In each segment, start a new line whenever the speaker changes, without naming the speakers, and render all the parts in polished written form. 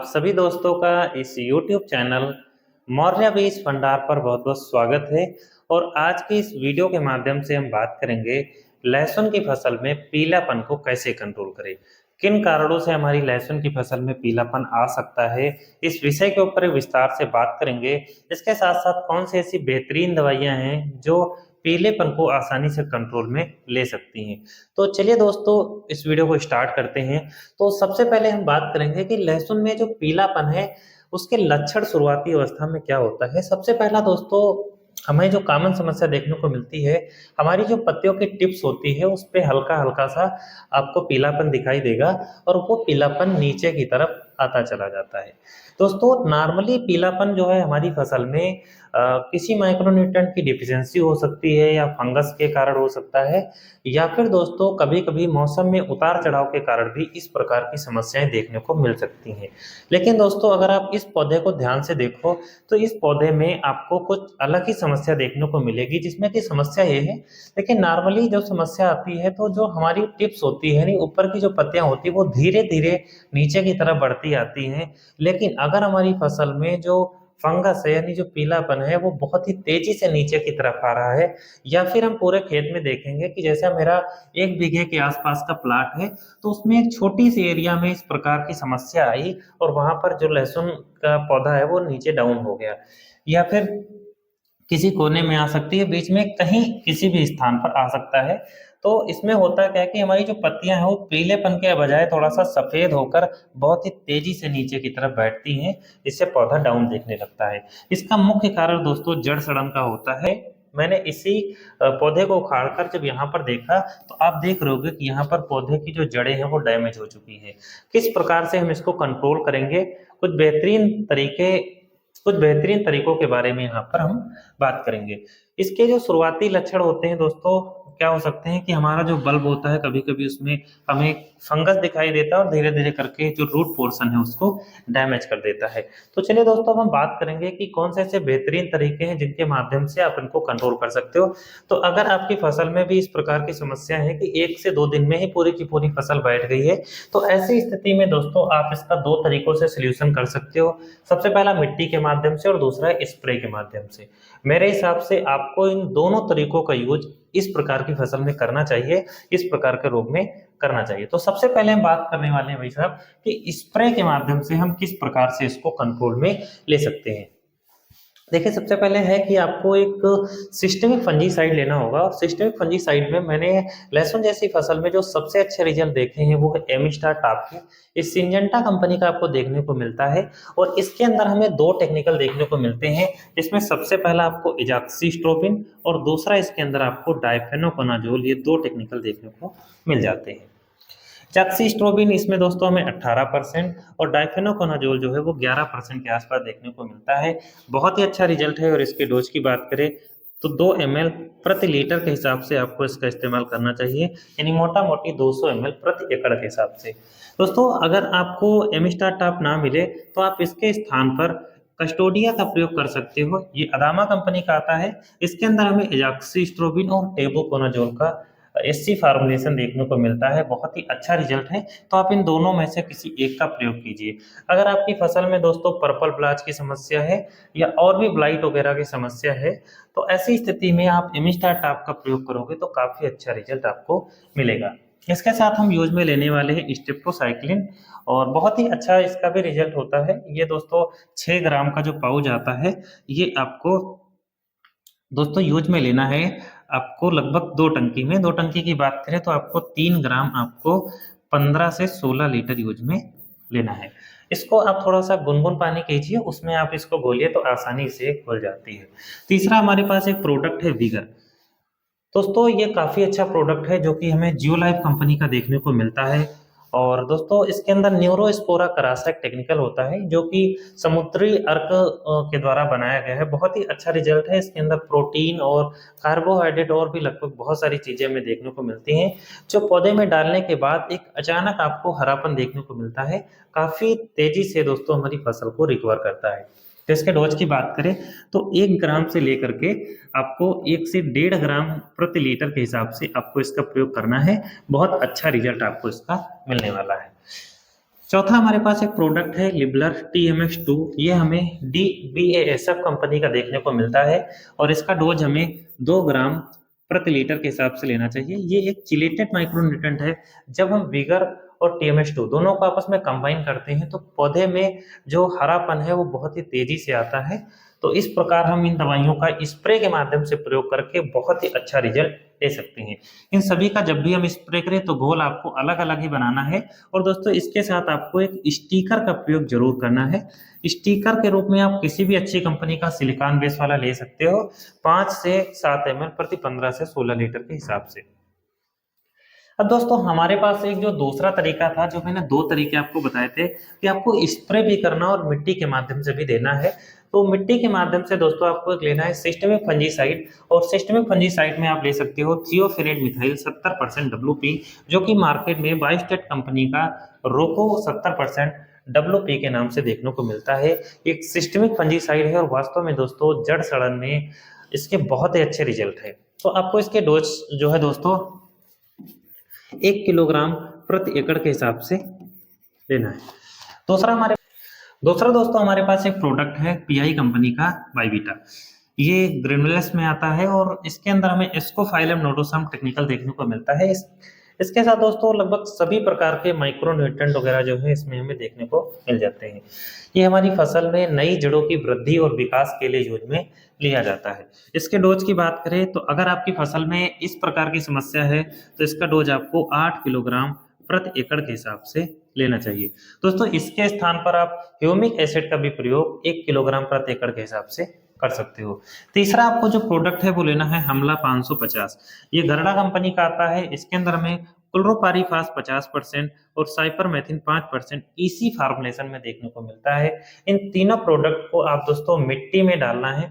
आप सभी दोस्तों का इस YouTube चैनल मौर्य बीज भंडार पर बहुत बहुत स्वागत है। और आज की इस वीडियो के माध्यम से हम बात करेंगे लहसुन की फसल में पीलापन को कैसे कंट्रोल करें, किन कारणों से हमारी लहसुन की फसल में पीलापन आ सकता है। इस विषय के ऊपर विस्तार से बात करेंगे। इसके साथ साथ कौन सी ऐसी बेहतरीन दवाइयां हैं जो पीलेपन को आसानी से कंट्रोल में ले सकती हैं। तो चलिए दोस्तों, इस वीडियो को स्टार्ट करते हैं। तो सबसे पहले हम बात करेंगे कि लहसुन में जो पीलापन है उसके लक्षण शुरुआती अवस्था में क्या होता है। सबसे पहला दोस्तों, हमें जो कॉमन समस्या देखने को मिलती है, हमारी जो पत्तियों की टिप्स होती है उस पे हल्का हल्का सा आपको पीलापन दिखाई देगा और वो पीलापन नीचे की तरफ आता चला जाता है। दोस्तों, नॉर्मली पीलापन जो है हमारी फसल में किसी माइक्रोन्यूट्रिएंट की डिफिशियंसी हो सकती है या फंगस के कारण हो सकता है, या फिर दोस्तों कभी कभी मौसम में उतार चढ़ाव के कारण भी इस प्रकार की समस्याएं देखने को मिल सकती हैं। लेकिन दोस्तों, अगर आप इस पौधे को ध्यान से देखो तो इस पौधे में आपको कुछ अलग ही समस्या देखने को मिलेगी, जिसमें कि समस्या ये है, लेकिन नॉर्मली जो समस्या आती है तो जो हमारी टिप्स होती है, ऊपर की जो पत्तियां होती है वो धीरे धीरे नीचे की तरफ बढ़ती आती हैं। लेकिन अगर हमारी फसल में जो फंगस है यानी जो पीलापन है वो बहुत ही तेजी से नीचे की तरफ आ रहा है, या फिर हम पूरे खेत में देखेंगे कि जैसे मेरा 1 बीघे के आसपास का प्लाट है, तो उसमें एक छोटी सी एरिया में इस प्रकार की समस्या आई और वहां पर जो लहसुन का पौधा है वो नीचे डाउन हो गया, या फिर किसी कोने में आ सकती है, बीच में कहीं किसी भी स्थान पर आ सकता है। तो इसमें होता क्या है कि हमारी जो पत्तियां हैं वो पीलेपन के बजाय थोड़ा सा सफेद होकर बहुत ही तेजी से नीचे की तरफ बैठती हैं, इससे पौधा डाउन दिखने लगता है। इसका मुख्य कारण दोस्तों जड़ सड़न का होता है। मैंने इसी पौधे को उखाड़कर जब यहाँ पर देखा तो आप देख रहे होगे कि यहाँ पर पौधे की जो जड़ें हैं वो डैमेज हो चुकी है। किस प्रकार से हम इसको कंट्रोल करेंगे, कुछ बेहतरीन तरीकों के बारे में यहाँ पर हम बात करेंगे। इसके जो शुरुआती लक्षण होते हैं दोस्तों, क्या हो सकते हैं कि हमारा जो बल्ब होता है कभी कभी उसमें हमें फंगस दिखाई देता है और धीरे धीरे करके जो रूट पोर्शन है उसको डैमेज कर देता है। तो चलिए दोस्तों, अब हम बात करेंगे कि कौन से ऐसे बेहतरीन तरीके हैं जिनके माध्यम से आप इनको कंट्रोल कर सकते हो। तो अगर आपकी फसल में भी इस प्रकार की समस्या है कि 1 से 2 दिन में ही पूरी की पूरी फसल बैठ गई है, तो ऐसी स्थिति में दोस्तों आप इसका 2 तरीकों से सोल्यूशन कर सकते हो। सबसे पहला मिट्टी के माध्यम से और दूसरा स्प्रे के माध्यम से। मेरे हिसाब से आपको इन दोनों तरीकों का यूज इस प्रकार की फसल में करना चाहिए, इस प्रकार के रोग में करना चाहिए। तो सबसे पहले हम बात करने वाले हैं भाई साहब कि स्प्रे के माध्यम से हम किस प्रकार से इसको कंट्रोल में ले सकते हैं। देखिए, सबसे पहले है कि आपको एक सिस्टेमिक फंजीसाइड लेना होगा, और सिस्टेमिक फंजीसाइड में मैंने लहसुन जैसी फसल में जो सबसे अच्छे रिजल्ट देखे हैं वो है एमिस्टार टॉप के, इस सिंजेंटा कंपनी का आपको देखने को मिलता है। और इसके अंदर हमें 2 टेक्निकल देखने को मिलते हैं, जिसमें सबसे पहला आपको इजाक्सीस्ट्रोबिन और दूसरा इसके अंदर आपको डायफेनोकोनाजोल, ये 2 टेक्निकल देखने को मिल जाते हैं। चैक्सीस्ट्रोबिन इसमें दोस्तों हमें 18% और डाइफेनोकोनाजोल जो है वो 11% के आसपास देखने को मिलता है। बहुत ही अच्छा रिजल्ट है। और इसके डोज की बात करें तो 2 ml प्रति लीटर के हिसाब से आपको इसका इस्तेमाल करना चाहिए, यानी मोटा मोटी 200 ml प्रति एकड़ के हिसाब से। दोस्तों, अगर आपको एमिस्टार टॉप ना मिले तो आप इसके स्थान पर कस्टोडिया का प्रयोग कर सकते हो। ये अदामा कंपनी का आता है। इसके अंदर हमें इजाक्सीस्ट्रोबिन और टेबुकोनाजोल का एससी फार्मुलेशन देखने को मिलता है। बहुत ही अच्छा रिजल्ट है। तो आप इन दोनों में से किसी एक का प्रयोग कीजिए। अगर आपकी फसल में दोस्तों पर्पल ब्लाच की समस्या है या और भी ब्लाइट वगैरह की समस्या है, तो ऐसी स्थिति में आप एमिस्टार टॉप का प्रयोग करोगे तो काफी अच्छा रिजल्ट आपको मिलेगा। इसके साथ हम यूज में लेने वाले हैं स्टेप्टोसाइक्लिन, और बहुत ही अच्छा इसका भी रिजल्ट होता है। ये दोस्तों 6 ग्राम का जो पाउच आता है, ये आपको दोस्तों यूज में लेना है आपको लगभग 2 टंकी में। 2 टंकी की बात करें तो आपको 3 ग्राम आपको 15 से 16 लीटर यूज में लेना है। इसको आप थोड़ा सा गुनगुन पानी कीजिए, उसमें आप इसको घोलिए तो आसानी से घुल जाती है। तीसरा हमारे पास एक प्रोडक्ट है विगर। दोस्तों, ये काफी अच्छा प्रोडक्ट है जो कि हमें जियोलाइफ कंपनी का देखने को मिलता है। और दोस्तों, इसके अंदर न्यूरोस्पोरा करासा टेक्निकल होता है जो कि समुद्री अर्क के द्वारा बनाया गया है। बहुत ही अच्छा रिजल्ट है। इसके अंदर प्रोटीन और कार्बोहाइड्रेट और भी लगभग बहुत सारी चीजें हमें देखने को मिलती हैं, जो पौधे में डालने के बाद एक अचानक आपको हरापन देखने को मिलता है। काफी तेजी से दोस्तों हमारी फसल को रिकवर करता है। तो इसके डोज की बात करें तो 1 ग्राम से लेकर के आपको 1 से 1.5 ग्राम प्रति लीटर के हिसाब से आपको इसका प्रयोग करना है। बहुत अच्छा रिजल्ट आपको इसका मिलने वाला है। चौथा हमारे पास एक प्रोडक्ट है लिबलर TMX2। ये हमें DBASF कंपनी का देखने को मिलता है और इसका डोज हमें 2 ग्राम प्रति लीटर के हिसाब से लेना चाहिए। ये एक चिलेटेड माइक्रोन्यूट्रेंट है। जब हम विगर और TMH2 दोनों को आपस में कंबाइन करते हैं तो पौधे में जो हरापन है वो बहुत ही तेजी से आता है। तो इस प्रकार हम इन दवाइयों का स्प्रे के माध्यम से प्रयोग करके बहुत ही अच्छा रिजल्ट ले सकते हैं। इन सभी का जब भी हम स्प्रे करें तो घोल आपको अलग अलग ही बनाना है। और दोस्तों इसके साथ आपको एक स्टिकर का प्रयोग जरूर करना है। स्टिकर के रूप में आप किसी भी अच्छी कंपनी का सिलिकॉन बेस वाला ले सकते हो, 5 से 7 ml प्रति 15 से 16 लीटर के हिसाब से। अब दोस्तों हमारे पास एक जो दूसरा तरीका था, जो मैंने 2 तरीके आपको बताए थे कि आपको स्प्रे भी करना और मिट्टी के माध्यम से भी देना है। तो मिट्टी के माध्यम से दोस्तों आपको एक लेना है सिस्टेमिक फंजीसाइड, और सिस्टेमिक फंजीसाइड में आप ले सकते हो थियोफेनेट मिथाइल 70% WP, जो कि मार्केट में बायोस्टेट कंपनी का रोको 70% WP के नाम से देखने को मिलता है। एक सिस्टेमिक फंजीसाइड है और वास्तव में दोस्तों जड़ सड़न में इसके बहुत ही अच्छे रिजल्ट है। तो आपको इसके डोज जो है दोस्तों 1 किलोग्राम प्रति एकड़ के हिसाब से लेना है। दूसरा दोस्तों हमारे पास एक प्रोडक्ट है PI कंपनी का बाईवीटा। ये ग्रेनुलस में आता है और इसके अंदर हमें एस्कोफाइलम नोडोसम टेक्निकल देखने को मिलता है। इसके साथ दोस्तों लगभग सभी प्रकार के माइक्रो न्यूट्रेंट वगैरह जो है इसमें हमें देखने को मिल जाते हैं। ये हमारी फसल में नई जड़ों की वृद्धि और विकास के लिए यूज में लिया जाता है। इसके डोज की बात करें तो अगर आपकी फसल में इस प्रकार की समस्या है तो इसका डोज आपको 8 किलोग्राम प्रति एकड़ के हिसाब से लेना चाहिए। दोस्तों इसके स्थान पर आप ह्यूमिक एसिड का भी प्रयोग 1 किलोग्राम प्रति एकड़ के हिसाब से कर सकते हो। तीसरा आपको जो प्रोडक्ट है वो लेना है हमला 550। ये गरडा कंपनी का आता है। इसके अंदर हमें क्लोरोपारीफास 50% और साइपरमेथिन 5% EC फार्मुलेशन में देखने को मिलता है। इन तीनों प्रोडक्ट को आप दोस्तों मिट्टी में डालना है।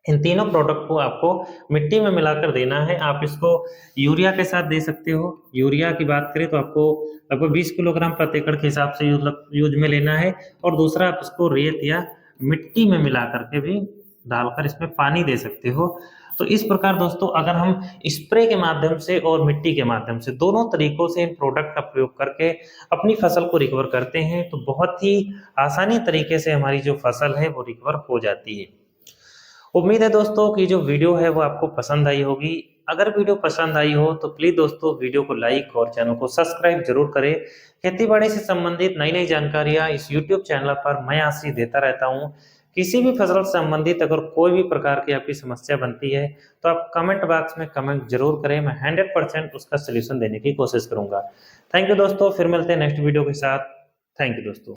इन तीनों प्रोडक्ट को आपको मिट्टी में मिलाकर देना है। आप इसको यूरिया के साथ दे सकते हो। यूरिया की बात करें तो आपको लगभग 20 किलोग्राम प्रति एकड़ के हिसाब से यूज में लेना है। और दूसरा आप इसको रेत या मिट्टी में मिला करके भी डालकर इसमें पानी दे सकते हो। तो इस प्रकार दोस्तों अगर हम स्प्रे के माध्यम से और मिट्टी के माध्यम से दोनों तरीकों से इन प्रोडक्ट का प्रयोग करके अपनी फसल को रिकवर करते हैं तो बहुत ही आसानी तरीके से हमारी जो फसल है वो रिकवर हो जाती है। उम्मीद है दोस्तों कि जो वीडियो है वो आपको पसंद आई होगी। अगर वीडियो पसंद आई हो तो प्लीज दोस्तों वीडियो को लाइक और चैनल को सब्सक्राइब जरूर करें। खेती-बाड़ी से संबंधित नई जानकारियां इस YouTube चैनल पर मैं आपसे देता रहता हूं। किसी भी फसल से संबंधित अगर कोई भी प्रकार की आपकी समस्या बनती है तो आप कमेंट बॉक्स में कमेंट जरूर करें। मैं 100% उसका सलूशन देने की कोशिश करूंगा। थैंक यू दोस्तों, फिर मिलते हैं नेक्स्ट वीडियो के साथ। थैंक यू दोस्तों।